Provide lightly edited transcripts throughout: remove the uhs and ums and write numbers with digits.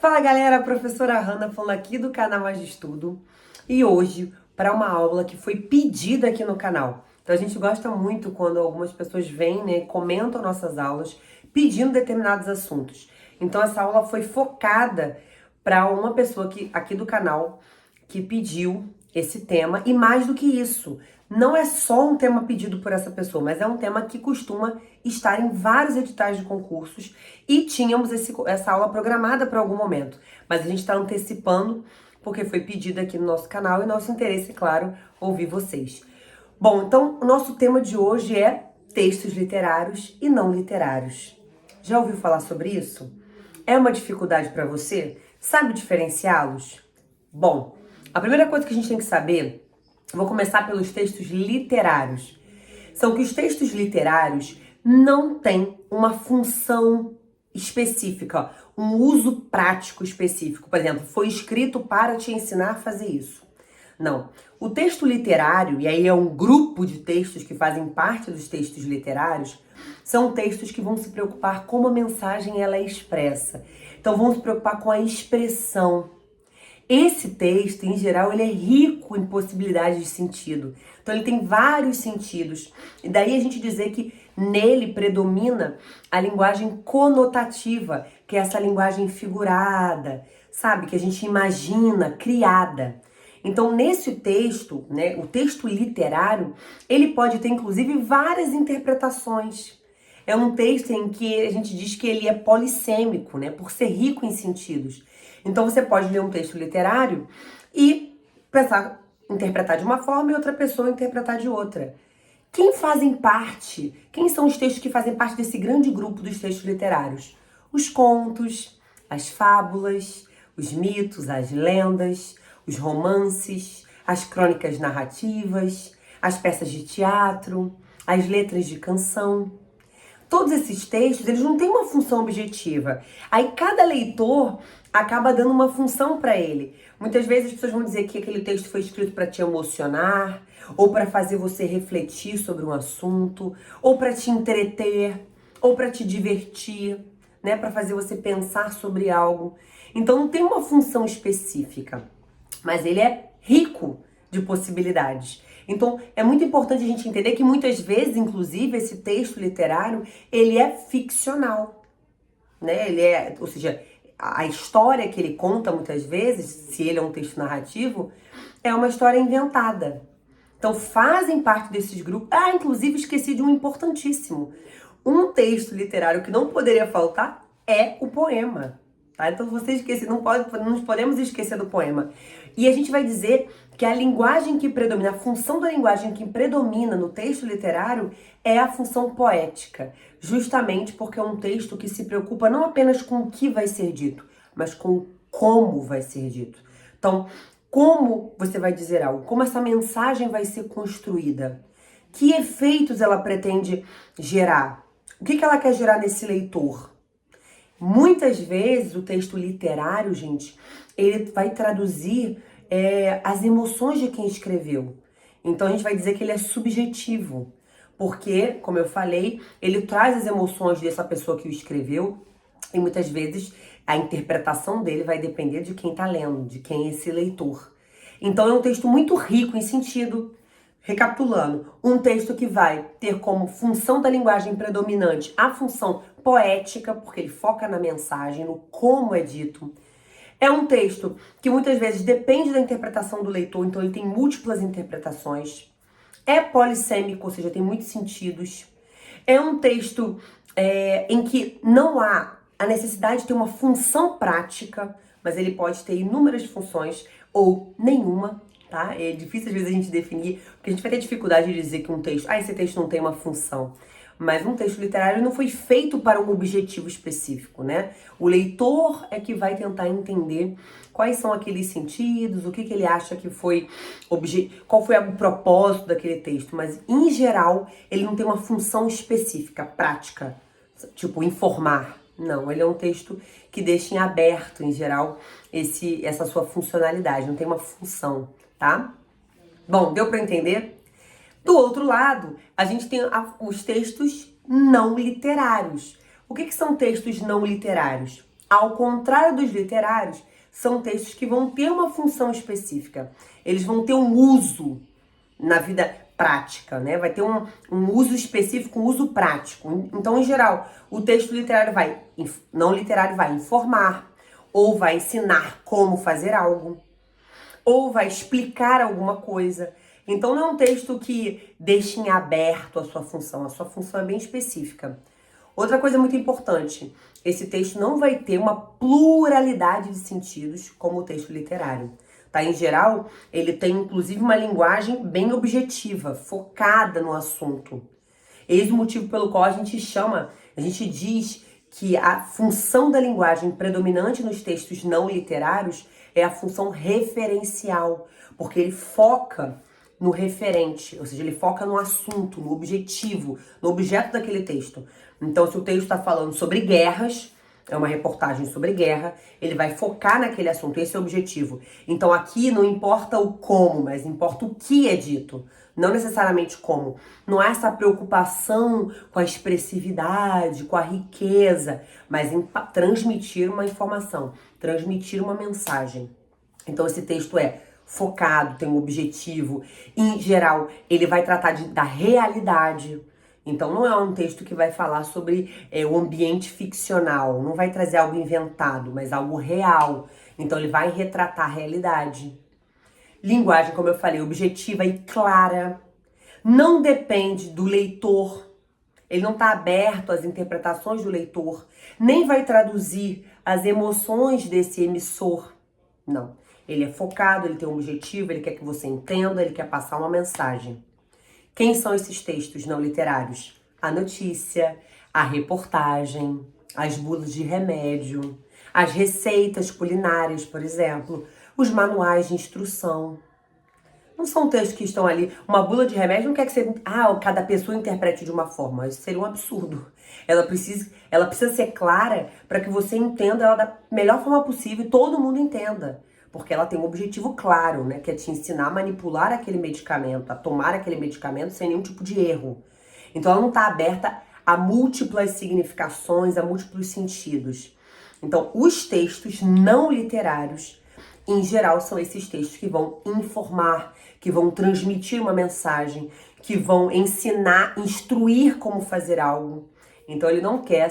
Fala galera, a professora Hanna falando aqui do canal Mais de Estudo e hoje para uma aula que foi pedida aqui no canal. Então a gente gosta muito quando algumas pessoas vêm, né, comentam nossas aulas pedindo determinados assuntos. Então essa aula foi focada para uma pessoa aqui do canal que pediu esse tema e mais do que isso, não é só um tema pedido por essa pessoa, mas é um tema que costuma estar em vários editais de concursos e tínhamos essa aula programada para algum momento, mas a gente está antecipando porque foi pedido aqui no nosso canal e nosso interesse, claro, ouvir vocês. Bom, então o nosso tema de hoje é textos literários e não literários. Já ouviu falar sobre isso? É uma dificuldade para você? Sabe diferenciá-los? Bom, a primeira coisa que a gente tem que saber, vou começar pelos textos literários, são que os textos literários não têm uma função específica, um uso prático específico. Por exemplo, foi escrito para te ensinar a fazer isso. Não. O texto literário, e aí é um grupo de textos que fazem parte dos textos literários, são textos que vão se preocupar com a mensagem ela é expressa. Então vão se preocupar com a expressão. Esse texto, em geral, ele é rico em possibilidades de sentido. Então ele tem vários sentidos. E daí a gente dizer que nele predomina a linguagem conotativa, que é essa linguagem figurada, sabe? Que a gente imagina, criada. Então, nesse texto, né, o texto literário, ele pode ter, inclusive, várias interpretações. É um texto em que a gente diz que ele é polissêmico, né, por ser rico em sentidos. Então, você pode ler um texto literário e pensar, interpretar de uma forma e outra pessoa interpretar de outra. Quem são os textos que fazem parte desse grande grupo dos textos literários? Os contos, as fábulas, os mitos, as lendas, os romances, as crônicas narrativas, as peças de teatro, as letras de canção. Todos esses textos, eles não têm uma função objetiva. Aí cada leitor acaba dando uma função para ele. Muitas vezes as pessoas vão dizer que aquele texto foi escrito para te emocionar, ou para fazer você refletir sobre um assunto, ou para te entreter, ou para te divertir, né, para fazer você pensar sobre algo. Então não tem uma função específica, mas ele é rico de possibilidades. Então, é muito importante a gente entender que muitas vezes, inclusive, esse texto literário, ele é ficcional, né? Ou seja, a história que ele conta muitas vezes, se ele é um texto narrativo, é uma história inventada. Então, fazem parte desses grupos. Ah, inclusive, esqueci de um importantíssimo. Um texto literário que não poderia faltar é o poema. Tá? Então, você esquece, não podemos esquecer do poema. E a gente vai dizer que a linguagem que predomina, a função da linguagem que predomina no texto literário é a função poética, justamente porque é um texto que se preocupa não apenas com o que vai ser dito, mas com como vai ser dito. Então, como você vai dizer algo, como essa mensagem vai ser construída, que efeitos ela pretende gerar, o que ela quer gerar nesse leitor. Muitas vezes o texto literário, gente, ele vai traduzir as emoções de quem escreveu. Então a gente vai dizer que ele é subjetivo, porque, como eu falei, ele traz as emoções dessa pessoa que o escreveu e muitas vezes a interpretação dele vai depender de quem está lendo, de quem é esse leitor. Então é um texto muito rico em sentido. Recapitulando, um texto que vai ter como função da linguagem predominante a função poética, porque ele foca na mensagem, no como é dito. É um texto que muitas vezes depende da interpretação do leitor, então ele tem múltiplas interpretações. É polissêmico, ou seja, tem muitos sentidos. É um texto em que não há a necessidade de ter uma função prática, mas ele pode ter inúmeras funções ou nenhuma. Tá? É difícil às vezes a gente definir, porque a gente vai ter dificuldade de dizer que um texto, esse texto não tem uma função. Mas um texto literário não foi feito para um objetivo específico, né? O leitor é que vai tentar entender quais são aqueles sentidos, o que ele acha que foi, qual foi o propósito daquele texto. Mas, em geral, ele não tem uma função específica, prática, tipo informar. Não, ele é um texto que deixa em aberto, em geral, essa sua funcionalidade, não tem uma função. Tá? Bom, deu para entender? Do outro lado, a gente tem os textos não literários. O que são textos não literários? Ao contrário dos literários, são textos que vão ter uma função específica. Eles vão ter um uso na vida prática, né? Vai ter um uso específico, um uso prático. Então, em geral, o texto literário não literário vai informar, ou vai ensinar como fazer algo, ou vai explicar alguma coisa. Então, não é um texto que deixe em aberto a sua função é bem específica. Outra coisa muito importante, esse texto não vai ter uma pluralidade de sentidos como o texto literário. Tá? Em geral, ele tem inclusive uma linguagem bem objetiva, focada no assunto. Eis o motivo pelo qual a gente diz que a função da linguagem predominante nos textos não literários é a função referencial, porque ele foca no referente, ou seja, ele foca no assunto, no objetivo, no objeto daquele texto. Então, se o texto está falando sobre guerras, é uma reportagem sobre guerra, ele vai focar naquele assunto, esse é o objetivo. Então, aqui não importa o como, mas importa o que é dito, não necessariamente como. Não há essa preocupação com a expressividade, com a riqueza, mas em transmitir uma informação, transmitir uma mensagem. Então, esse texto é focado, tem um objetivo. Em geral, ele vai tratar da realidade. Então, não é um texto que vai falar sobre o ambiente ficcional, não vai trazer algo inventado, mas algo real. Então, ele vai retratar a realidade. Linguagem, como eu falei, objetiva e clara. Não depende do leitor. Ele não está aberto às interpretações do leitor, nem vai traduzir as emoções desse emissor. Não. Ele é focado, ele tem um objetivo, ele quer que você entenda, ele quer passar uma mensagem. Quem são esses textos não literários? A notícia, a reportagem, as bulas de remédio, as receitas culinárias, por exemplo, os manuais de instrução. Não são textos que estão ali. Uma bula de remédio não quer que cada pessoa interprete de uma forma. Isso seria um absurdo. Ela precisa ser clara para que você entenda ela da melhor forma possível e todo mundo entenda. Porque ela tem um objetivo claro, né? Que é te ensinar a manipular aquele medicamento, a tomar aquele medicamento sem nenhum tipo de erro. Então ela não está aberta a múltiplas significações, a múltiplos sentidos. Então os textos não literários, em geral, são esses textos que vão informar, que vão transmitir uma mensagem, que vão ensinar, instruir como fazer algo. Então ele não quer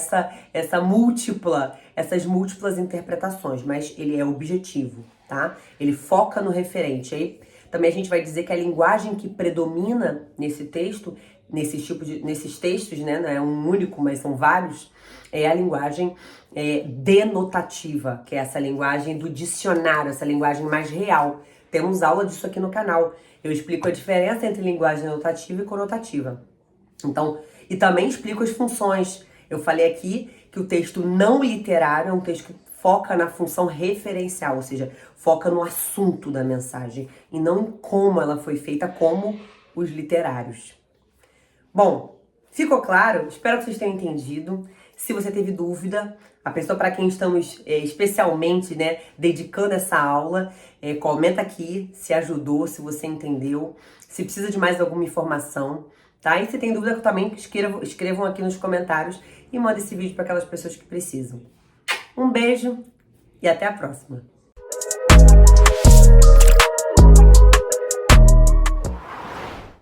essas múltiplas interpretações, mas ele é objetivo, tá? Ele foca no referente. Aí também a gente vai dizer que a linguagem que predomina nesse texto, nesses textos, né? Não é um único, mas são vários, é a linguagem denotativa, que é essa linguagem do dicionário, essa linguagem mais real. Temos aula disso aqui no canal. Eu explico a diferença entre linguagem denotativa e conotativa. Então, e também explico as funções. Eu falei aqui que o texto não literário é um texto que foca na função referencial, ou seja, foca no assunto da mensagem e não em como ela foi feita, como os literários. Bom, ficou claro? Espero que vocês tenham entendido. Se você teve dúvida, a pessoa para quem estamos especialmente, né, dedicando essa aula, comenta aqui se ajudou, se você entendeu, se precisa de mais alguma informação, tá? E se tem dúvida também, escrevam aqui nos comentários e mandem esse vídeo para aquelas pessoas que precisam. Um beijo e até a próxima!